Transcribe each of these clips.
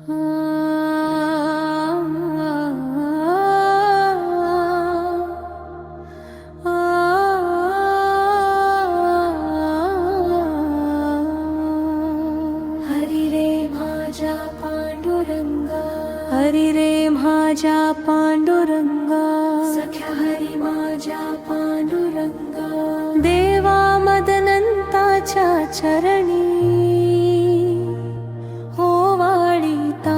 हरी रे माझ्या पांडुरंगा, सख्या हरी माझ्या पांडुरंगा, देवा मदनंताच्या चरणी हो वाळीता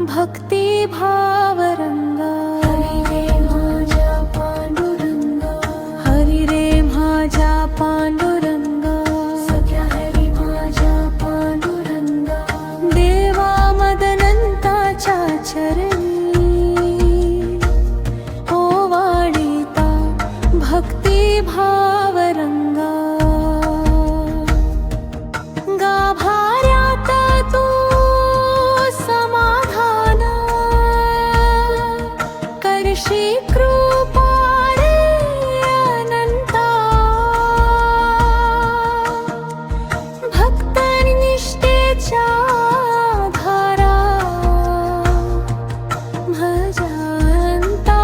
भक्ती भावरंगा. हरी रे माझ्या पांडुरंगा, हरी रे माझ्या पांडुरंगा, सख्या हरी माझ्या पांडुरंगा, देवा मदनंताच्या चरणी हो वाळीता भक्ती भावरंगा. गाभाऱ्यात तू समाधान करशी कृपा रे अनंता. भक्त निष्ठेच्या धारा भजंता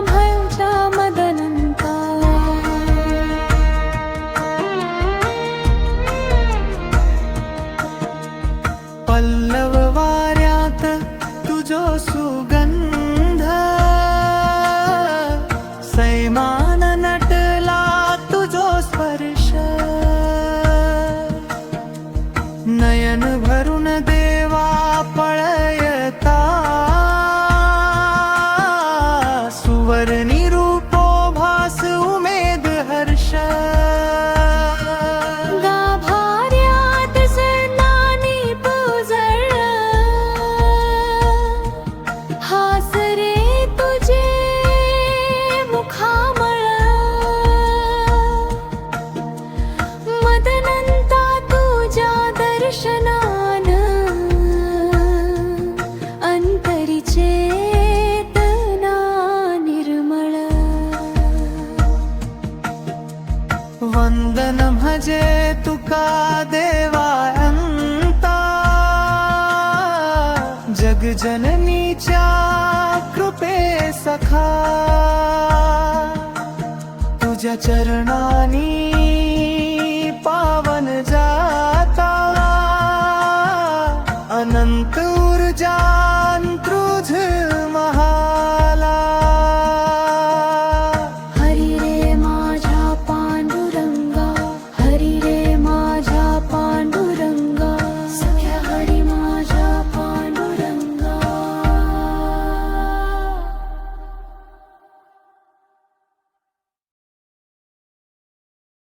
भजा मदनंता. पल्लव वाऱ्यात तुझो सुगंध, सैमान नटला तुझो स्पर्श. नयन भरून देवा पळयता, सुवर्णी रूपो भास उमेद हर्ष. गाभाऱ्यात सणानी पुजळ, हास रे तुझे मुखामळ. मदनंता तुझ्या दर्शनान अंतरी चेतना निर्मळ. वंदन भजे तुका देवा अंता, जगजननीच्या कृपे सखा. तुझ्या चरणानी पावन जाता, अनंत ऊर्जा